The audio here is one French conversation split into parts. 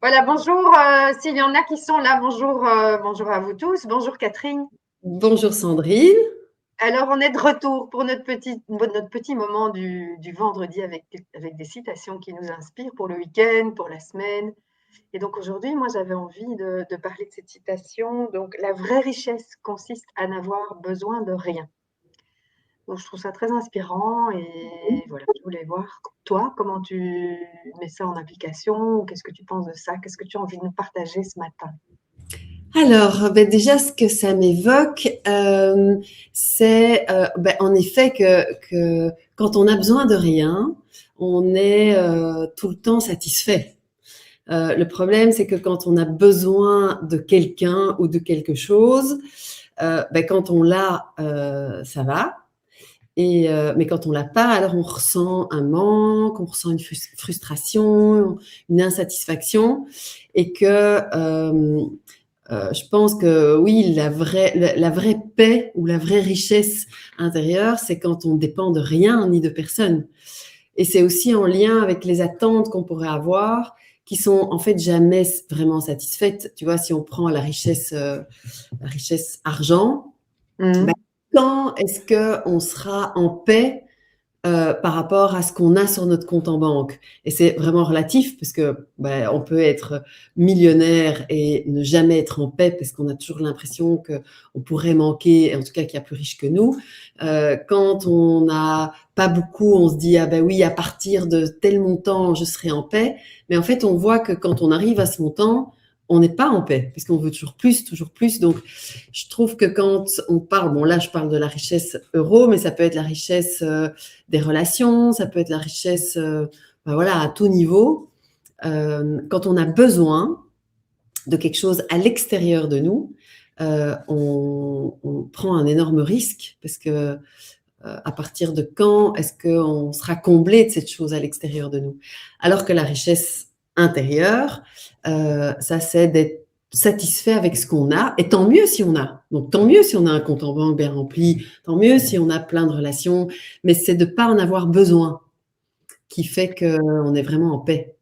Voilà, bonjour, s'il y en a qui sont là, bonjour, bonjour à vous tous. Bonjour Catherine. Bonjour Sandrine. Alors, on est de retour pour notre petit moment du vendredi avec des citations qui nous inspirent pour le week-end, pour la semaine. Et donc aujourd'hui, moi, j'avais envie de parler de cette citation. Donc, la vraie richesse consiste à n'avoir besoin de rien. Donc, je trouve ça très inspirant et voilà, je voulais voir, toi, comment tu mets ça en application, qu'est-ce que tu penses de ça, qu'est-ce que tu as envie de nous partager ce matin? Alors, déjà, ce que ça m'évoque, c'est en effet que quand on a besoin de rien, on est tout le temps satisfait. Le problème, c'est que quand on a besoin de quelqu'un ou de quelque chose, quand on l'a, ça va. Mais quand on l'a pas, alors on ressent un manque, on ressent une frustration, une insatisfaction, et que je pense que oui, la vraie paix ou la vraie richesse intérieure, c'est quand on dépend de rien ni de personne. Et c'est aussi en lien avec les attentes qu'on pourrait avoir, qui sont en fait jamais vraiment satisfaites. Tu vois, si on prend la richesse argent, bah, quand est-ce qu'on sera en paix par rapport à ce qu'on a sur notre compte en banque? Et c'est vraiment relatif parce que on peut être millionnaire et ne jamais être en paix parce qu'on a toujours l'impression qu'on pourrait manquer, en tout cas qu'il y a plus riche que nous. Quand on n'a pas beaucoup, on se dit ah ben oui, à partir de tel montant je serai en paix. Mais en fait on voit que quand on arrive à ce montant, on n'est pas en paix puisqu'on veut toujours plus, toujours plus. Donc je trouve que quand on parle, bon là je parle de la richesse euro, mais ça peut être la richesse des relations, ça peut être la richesse voilà, à tout niveau. Quand on a besoin de quelque chose à l'extérieur de nous, on prend un énorme risque parce que à partir de quand est-ce qu'on sera comblé de cette chose à l'extérieur de nous? Alors que la richesse intérieure, ça c'est d'être satisfait avec ce qu'on a, et tant mieux si on a. Donc tant mieux si on a un compte en banque bien rempli, tant mieux si on a plein de relations, mais c'est de ne pas en avoir besoin qui fait qu'on est vraiment en paix.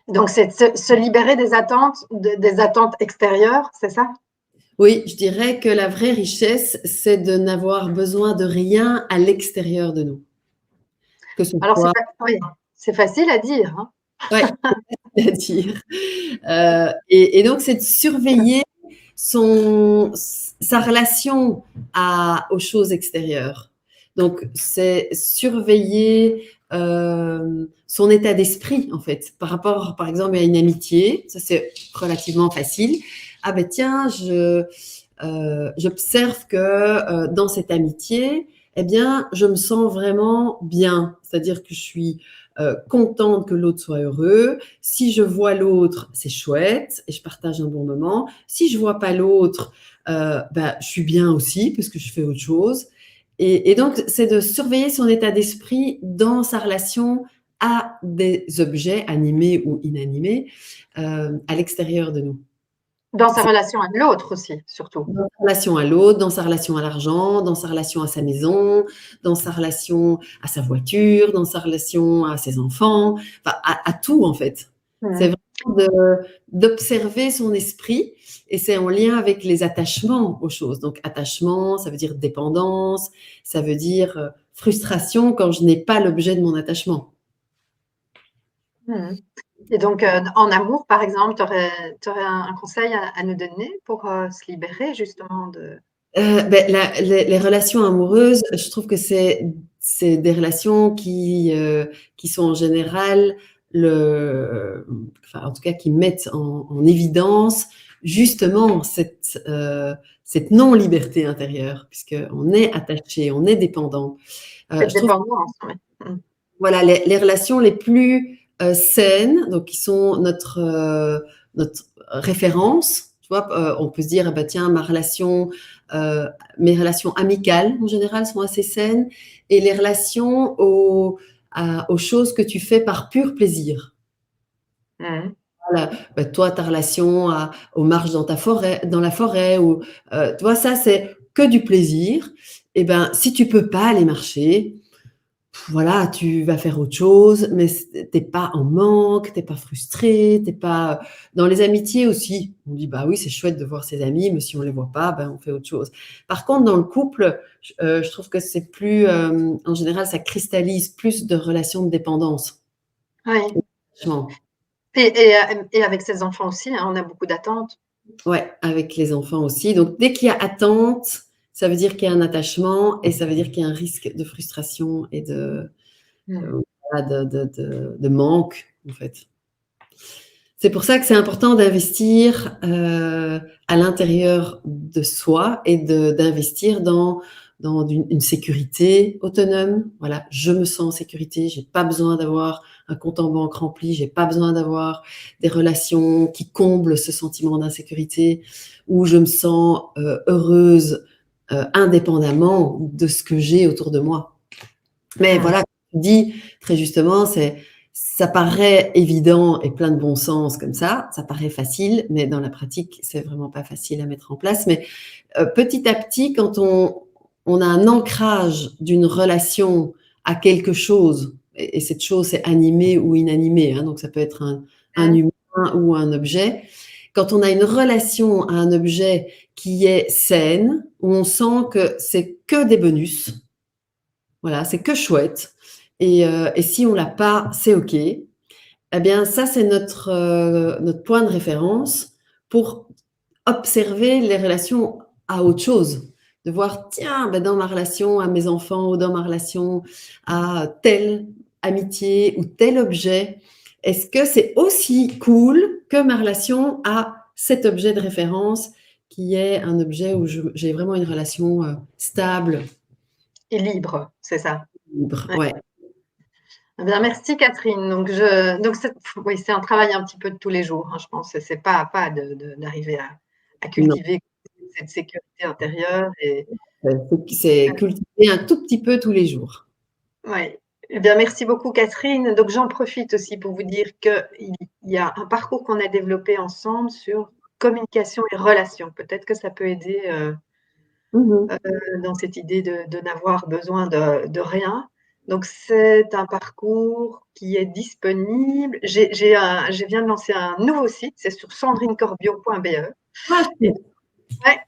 Donc, c'est de se libérer des attentes extérieures, c'est ça? Oui, je dirais que la vraie richesse, c'est de n'avoir besoin de rien à l'extérieur de nous. Que ce Alors, soit, oui, c'est facile à dire, hein. ouais, à dire. Et donc, c'est de surveiller sa relation aux choses extérieures. Donc, c'est surveiller son état d'esprit, en fait, par rapport, par exemple, à une amitié. Ça, c'est relativement facile. Ah ben tiens, j'observe que dans cette amitié, eh bien, je me sens vraiment bien. C'est-à-dire que je suis contente que l'autre soit heureux. Si je vois l'autre, c'est chouette et je partage un bon moment. Si je vois pas l'autre, je suis bien aussi parce que je fais autre chose. Et donc, c'est de surveiller son état d'esprit dans sa relation à des objets animés ou inanimés à l'extérieur de nous. Dans sa relation à l'autre aussi, surtout. Dans sa relation à l'autre, dans sa relation à l'argent, dans sa relation à sa maison, dans sa relation à sa voiture, dans sa relation à ses enfants, enfin à tout en fait. C'est vraiment d'observer son esprit et c'est en lien avec les attachements aux choses. Donc attachement, ça veut dire dépendance, ça veut dire frustration quand je n'ai pas l'objet de mon attachement. Et donc, en amour, par exemple, tu aurais un conseil à nous donner pour se libérer justement de… Les relations amoureuses, je trouve que c'est des relations qui sont en général en tout cas qui mettent en évidence justement cette non-liberté intérieure, puisqu'on est attaché, on est dépendant. cette Je trouve dépendance, oui. voilà, les relations les plus saines, donc qui sont notre référence. Tu vois, on peut se dire, ah bah, tiens, mes relations amicales en général sont assez saines, et les relations aux choses que tu fais par pur plaisir. Voilà. Bah, toi, ta relation aux marches dans la forêt, ou tu vois, ça c'est que du plaisir. Et ben, si tu peux pas aller marcher, voilà, tu vas faire autre chose, mais t'es pas en manque, t'es pas frustré, t'es pas. Dans les amitiés aussi, on dit bah oui, c'est chouette de voir ses amis, mais si on les voit pas, ben on fait autre chose. Par contre, dans le couple, je trouve que c'est plus, en général, ça cristallise plus de relations de dépendance. Oui. Franchement. Et avec ses enfants aussi, hein, on a beaucoup d'attentes. Ouais, avec les enfants aussi. Donc, dès qu'il y a attente, ça veut dire qu'il y a un attachement et ça veut dire qu'il y a un risque de frustration et Mm. voilà, de manque, en fait. C'est pour ça que c'est important d'investir à l'intérieur de soi et d'investir dans une sécurité autonome. Voilà, je me sens en sécurité, j'ai pas besoin d'avoir un compte en banque rempli, j'ai pas besoin d'avoir des relations qui comblent ce sentiment d'insécurité, où je me sens heureuse indépendamment de ce que j'ai autour de moi. Mais Mm. voilà, tu dis très justement, ça paraît évident et plein de bon sens comme ça paraît facile, mais dans la pratique, c'est vraiment pas facile à mettre en place. Mais petit à petit, quand on a un ancrage d'une relation à quelque chose, et cette chose c'est animé ou inanimé, hein, donc ça peut être un Mm. humain ou un objet. Quand on a une relation à un objet qui est saine, où on sent que c'est que des bonus, voilà, c'est que chouette. Et si on l'a pas, c'est OK. Eh bien, ça, c'est notre point de référence pour observer les relations à autre chose. De voir, tiens, ben dans ma relation à mes enfants ou dans ma relation à telle amitié ou tel objet, est-ce que c'est aussi cool que ma relation à cet objet de référence qui est un objet où j'ai vraiment une relation stable, Et libre, c'est ça. libre. Ouais. Ouais. Eh bien, merci Catherine. Donc oui, c'est un travail un petit peu de tous les jours, hein, je pense. C'est pas d'arriver à Non. cultiver cette sécurité intérieure. Et C'est cultiver un tout petit peu tous les jours. ouais. Eh bien, merci beaucoup Catherine. Donc j'en profite aussi pour vous dire qu'il y a un parcours qu'on a développé ensemble sur communication et relations. Peut-être que ça peut aider Mhm. dans cette idée de n'avoir besoin de rien. Donc, c'est un parcours qui est disponible. Je viens de lancer un nouveau site, c'est sur sandrinecorbio.be. Ah, Et, chouette. ouais,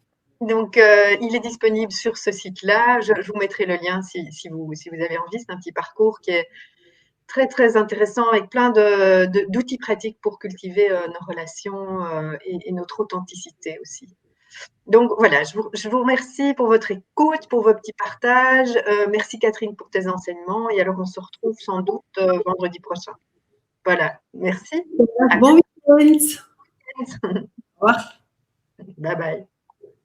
donc, il est disponible sur ce site-là. Je vous mettrai le lien si vous avez envie. C'est un petit parcours qui est très, très intéressant avec plein d'outils pratiques pour cultiver nos relations et notre authenticité aussi. Donc voilà, je vous remercie pour votre écoute, pour vos petits partages. Merci Catherine pour tes enseignements. Et alors, on se retrouve sans doute vendredi prochain. Voilà, merci. À Bon week-end. bientôt. Au revoir. Bye bye.